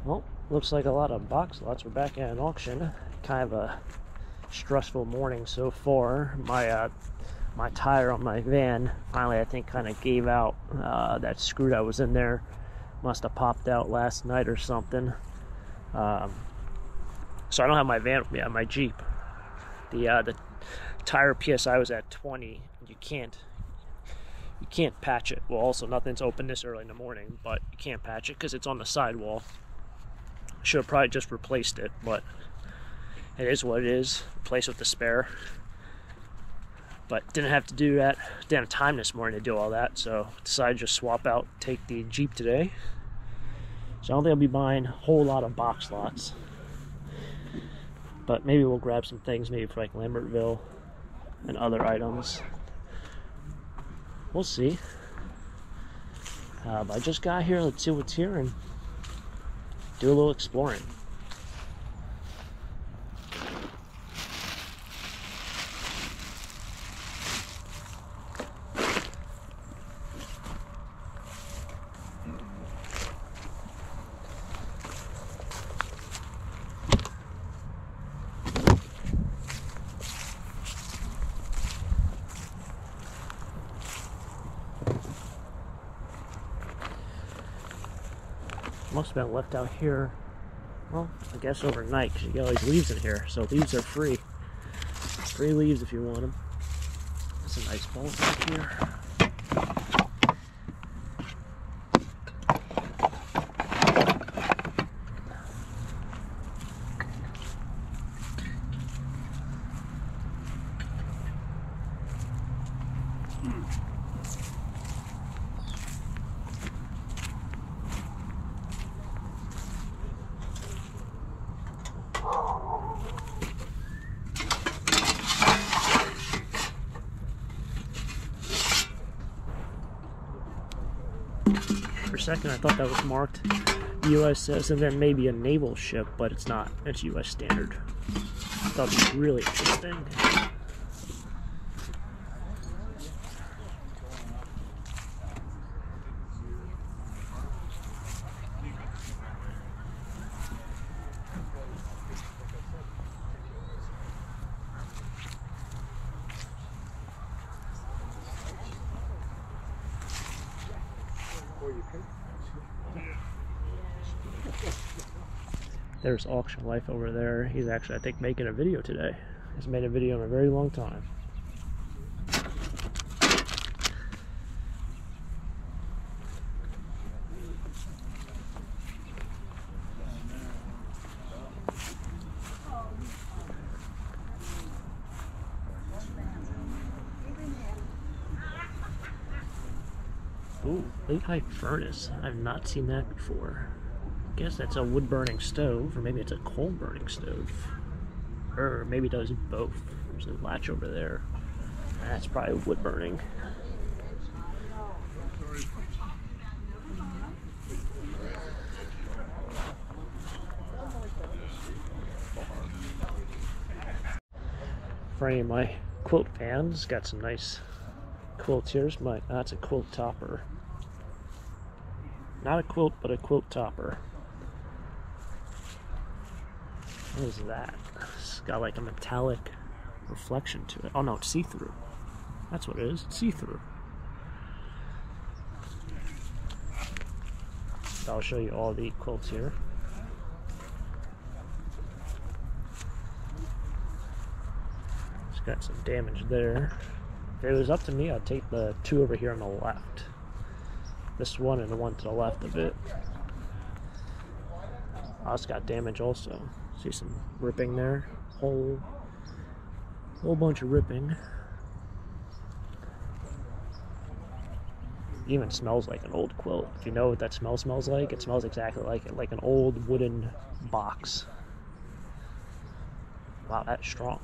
Well, looks like a lot of box lots were back at an auction. Kind of a stressful morning so far. My tire on my van finally, I think, kind of gave out. That screw that was in there must have popped out last night or something. So I don't have my van with me. I have my Jeep. The tire PSI was at 20. You can't patch it. Well, also nothing's open this early in the morning, but you can't patch it because it's on the sidewall. Should have probably just replaced it, but it is what it is. Replace with the spare. But didn't have to do that. Didn't have time this morning to do all that, so decided to just swap out, take the Jeep today. So I don't think I'll be buying a whole lot of box lots. But maybe we'll grab some things, maybe for like Lambertville and other items. We'll see. But I just got here. Let's see what's here and do a little exploring. Must have been left out here, well, I guess overnight, because you get all these leaves in here. So leaves are free. Free leaves if you want them. That's a nice bowl back here. For a second I thought that was marked USS and then maybe a naval ship, but it's not. It's US standard. I thought it was really interesting. There's Auction Life over there. He's actually, I think, making a video today. He's made a video in a very long time. Ooh, late height furnace. I've not seen that before. I guess that's a wood burning stove, or maybe it's a coal burning stove. Or maybe it does both. There's a latch over there. That's probably wood burning. For any of my quilt fans, got some nice quilts here. That's a quilt topper. Not a quilt, but a quilt topper. What is that? It's got like a metallic reflection to it. Oh no, it's see-through. That's what it is. It's see-through. So I'll show you all the quilts here. It's got some damage there. If it was up to me, I'd take the two over here on the left. This one and the one to the left of it. Oh, it's got damage also. See some ripping there. Whole bunch of ripping. It even smells like an old quilt. If you know what that smell smells like, it smells exactly like it, like an old wooden box. Wow, that's strong.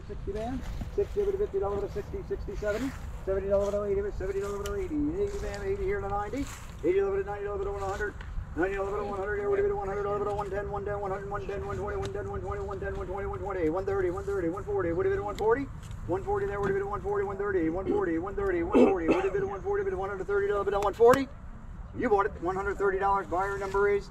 60 band, 60 over to 50 over to 60, 60, 70, 70 over to 80, 70 over to 80, 80 band, 80 here to 90, 80 over to 90 over to 100, 90 over to 100, here to 100 over to 110, 110, 100, 110, 120, 110, 120, 110, 120, 120, 130, 130, 140, would have been 140, 140 there, would have been 140, 130, 140, 130, 140, would have been 140, but 130 over to 140. You bought it, $130. Buyer number is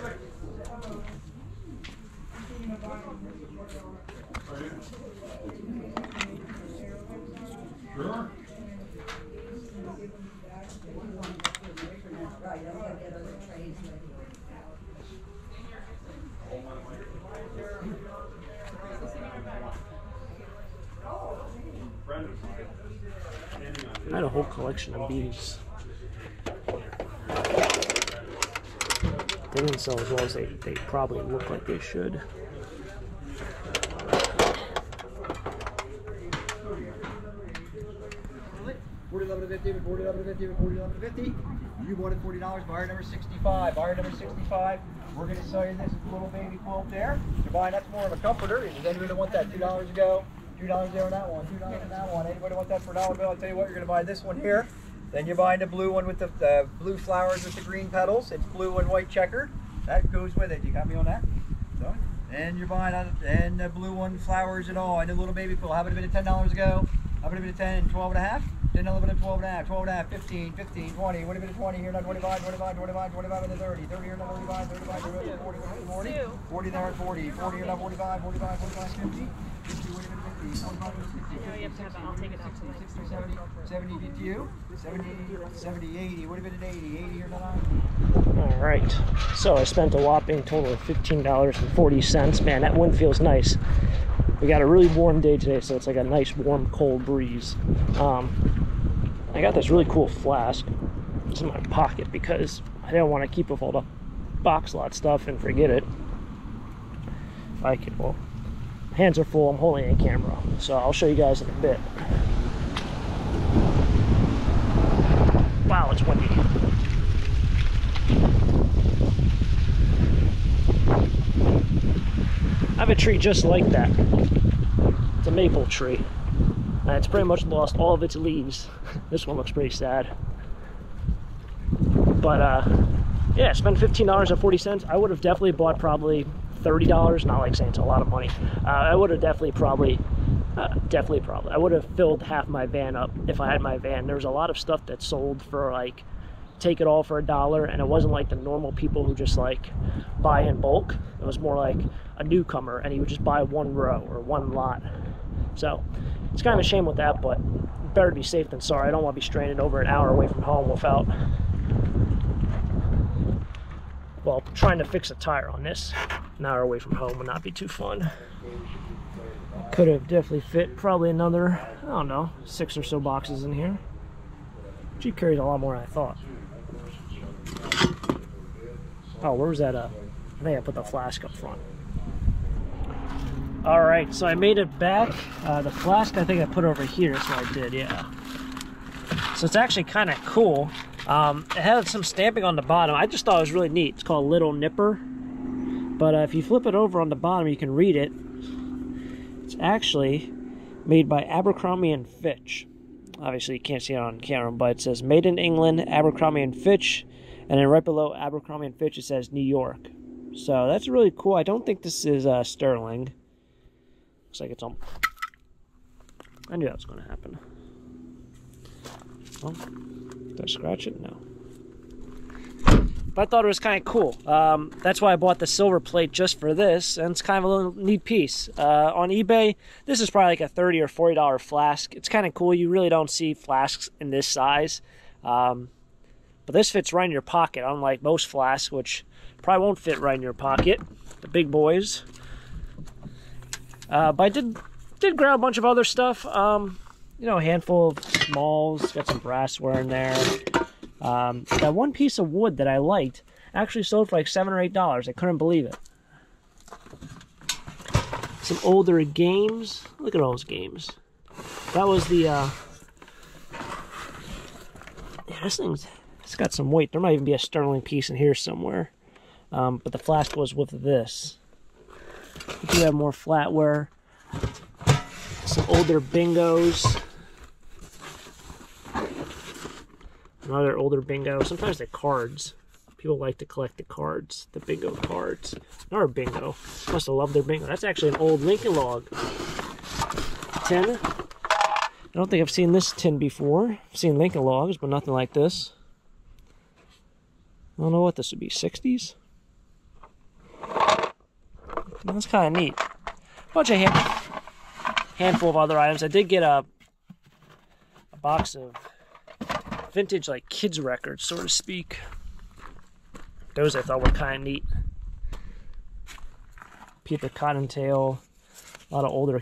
I had a whole collection of these. They didn't sell as well as they probably look like they should. $40.50, $40.50, $40.50. You bought it $40. Buyer number 65. Buyer number 65. We're going to sell you this little baby quilt there. You're buying, that's more of a comforter. Does anybody want that? $2 ago. $2 there on that one. $2 on that one. Anybody want that for $1 bill? I'll tell you what, you're going to buy this one here. Then you're buying the blue one with the blue flowers with the green petals. It's blue and white checkered. That goes with it. You got me on that? So, and you're buying and the blue one, flowers and all. And the little baby quilt. How would it have been at $10 ago? How would it have been at 10? 12 and a half? 10, 11, 12 and a half, 12 and a half, 15, 15, 20. Would have been 20 here, not 25, 25, 25, 25, and 30. 30 here, not 35, 35, 40, 40, 40 there at 40. 40 here, not 45, 45, 45, 50. 50 would have been 50. 45 was 50. No, you have to have that. I'll take it out. 60, 60, 70, 70 to you. 70, 70, 80. Would have been at 80. 80 here, not 90. All right. So I spent a whopping total of $15.40. Man, that wind feels nice. We got a really warm day today, so it's like a nice, warm, cold breeze. I got this really cool flask. It's in my pocket because I didn't want to keep with all the box lot stuff and forget it. If I could, well, hands are full. I'm holding a camera, so I'll show you guys in a bit. Wow, it's windy. I have a tree just like that. It's a maple tree. It's pretty much lost all of its leaves. This one looks pretty sad. But yeah, spent $15.40. I would have definitely bought probably $30. Not like saying it's a lot of money. I would have definitely probably. I would have filled half my van up if I had my van. There was a lot of stuff that sold for like, take it all for $1, and it wasn't like the normal people who just like buy in bulk. It was more like a newcomer and he would just buy one row or one lot. So it's kind of a shame with that, but better to be safe than sorry. I don't want to be stranded over an hour away from home without, well, trying to fix a tire on this. An hour away from home would not be too fun. Could have definitely fit probably another, I don't know, 6 or so boxes in here. Jeep carries a lot more than I thought. Oh, where was that? I think I put the flask up front. All right, so I made it back. The flask, I think I put over here. That's what I did, yeah. So it's actually kind of cool. It had some stamping on the bottom. I just thought it was really neat. It's called Little Nipper. But if you flip it over on the bottom, you can read it. It's actually made by Abercrombie & Fitch. Obviously, you can't see it on camera, but it says Made in England, Abercrombie & Fitch. And then right below Abercrombie & Fitch, it says New York. So that's really cool. I don't think this is sterling. Looks like it's on. I knew that was going to happen. Well, did I scratch it? No. But I thought it was kind of cool. That's why I bought the silver plate just for this, and it's kind of a little neat piece. On eBay, this is probably like a $30 or $40 flask. It's kind of cool. You really don't see flasks in this size. But this fits right in your pocket, unlike most flasks, which probably won't fit right in your pocket. The big boys. But I did grab a bunch of other stuff. You know, a handful of smalls. Got some brassware in there. That one piece of wood that I liked actually sold for like $7 or $8. I couldn't believe it. Some older games. Look at all those games. That was the, yeah, this thing's, it's got some weight. There might even be a sterling piece in here somewhere. But the flask was with this. We do have more flatware. Some older bingos. Another older bingo. Sometimes they're cards. People like to collect the cards, the bingo cards. Another bingo. Must have loved their bingo. That's actually an old Lincoln Log tin. I don't think I've seen this tin before. I've seen Lincoln Logs, but nothing like this. I don't know what this would be. 60s? That's kind of neat. Bunch of handful of other items. I did get a box of vintage, like, kids records, so to speak. Those I thought were kind of neat. Peter Cottontail, a lot of older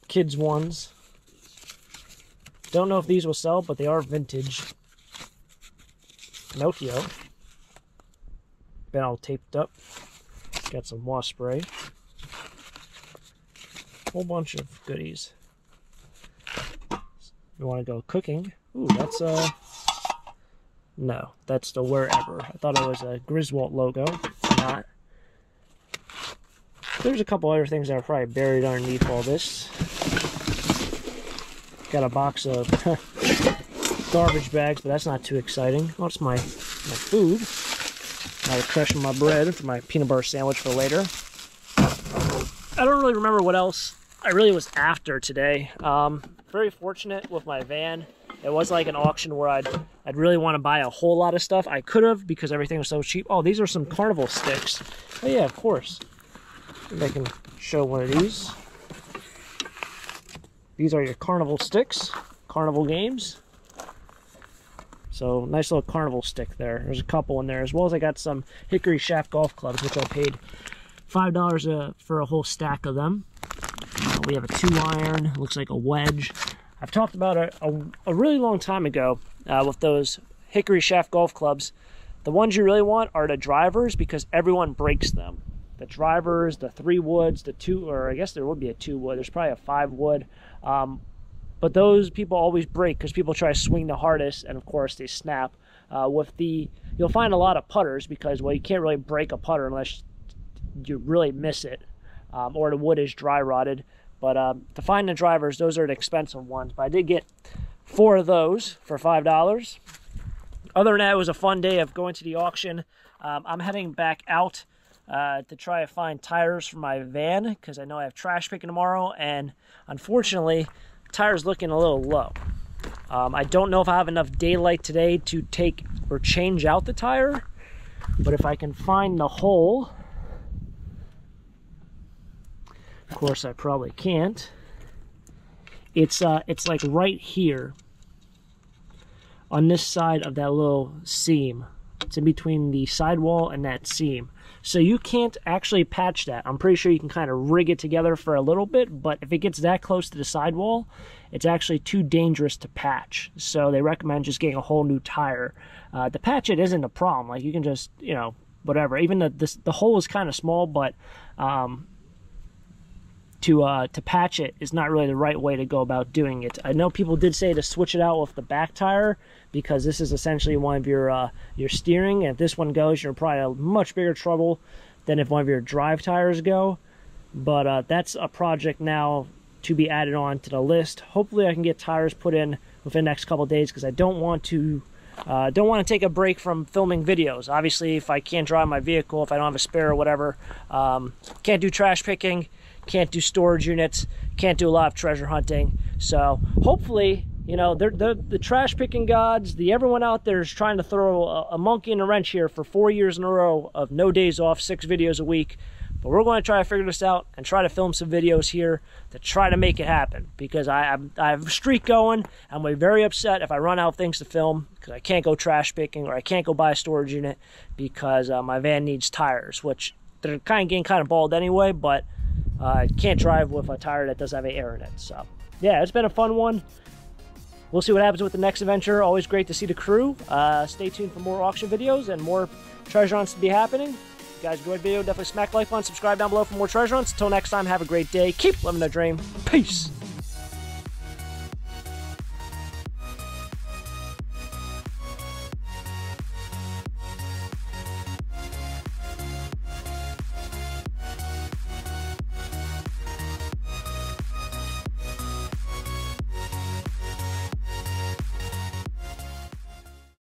kids ones. Don't know if these will sell, but they are vintage. Pinocchio. Been all taped up. Got some wasp spray. Whole bunch of goodies. You want to go cooking? Ooh, that's no, that's the Wherever. I thought it was a Griswold logo. It's not. There's a couple other things that are probably buried underneath all this. Got a box of garbage bags, but that's not too exciting. Oh, it's my food. I was crushing my bread for my peanut butter sandwich for later. I don't really remember what else I really was after today. Very fortunate with my van. It was like an auction where I'd really want to buy a whole lot of stuff. I could have because everything was so cheap. Oh, these are some carnival sticks. Oh yeah, of course. Maybe I can show one of these. These are your carnival sticks. Carnival games. So nice little carnival stick there. There's a couple in there, as well as I got some hickory shaft golf clubs, which I paid $5 for a whole stack of them. We have a 2-iron, looks like a wedge. I've talked about a really long time ago with those hickory shaft golf clubs. The ones you really want are the drivers because everyone breaks them. The drivers, the 3 woods, the 2, or I guess there would be a 2 wood. There's probably a 5 wood. But those people always break because people try to swing the hardest, and of course they snap. You'll find a lot of putters because, well, you can't really break a putter unless you really miss it, or the wood is dry rotted. But to find the drivers, those are the expensive ones. But I did get 4 of those for $5. Other than that, it was a fun day of going to the auction. I'm heading back out to try to find tires for my van because I know I have trash picking tomorrow, and unfortunately, tire's looking a little low. I don't know if I have enough daylight today to take or change out the tire, but if I can find the hole, course I probably can't. It's like right here on this side of that little seam. It's in between the sidewall and that seam. So you can't actually patch that. I'm pretty sure you can kind of rig it together for a little bit, but if it gets that close to the sidewall, it's actually too dangerous to patch. So they recommend just getting a whole new tire. To patch it isn't a problem. Like, you can just, you know, whatever. Even the hole is kind of small, but to patch it is not really the right way to go about doing it. I know people did say to switch it out with the back tire, because this is essentially one of your steering, and if this one goes, you're probably in much bigger trouble than if one of your drive tires go. But that's a project now to be added on to the list. Hopefully I can get tires put in within the next couple of days, because I don't want to take a break from filming videos. Obviously, if I can't drive my vehicle, if I don't have a spare or whatever, can't do trash picking, can't do storage units, can't do a lot of treasure hunting. So hopefully, you know, the trash picking gods, everyone out there is trying to throw a monkey in a wrench here for 4 years in a row of no days off, 6 videos a week. But we're going to try to figure this out and try to film some videos here to try to make it happen, because I have a streak going. I'm very upset if I run out of things to film, because I can't go trash picking or I can't go buy a storage unit because my van needs tires, which they're kind of getting kind of bald anyway, but I can't drive with a tire that doesn't have any air in it. So yeah, it's been a fun one. We'll see what happens with the next adventure. Always great to see the crew. Stay tuned for more auction videos and more treasure hunts to be happening. If you guys enjoyed the video, definitely smack like button, subscribe down below for more treasure hunts. Until next time, have a great day. Keep living the dream. Peace.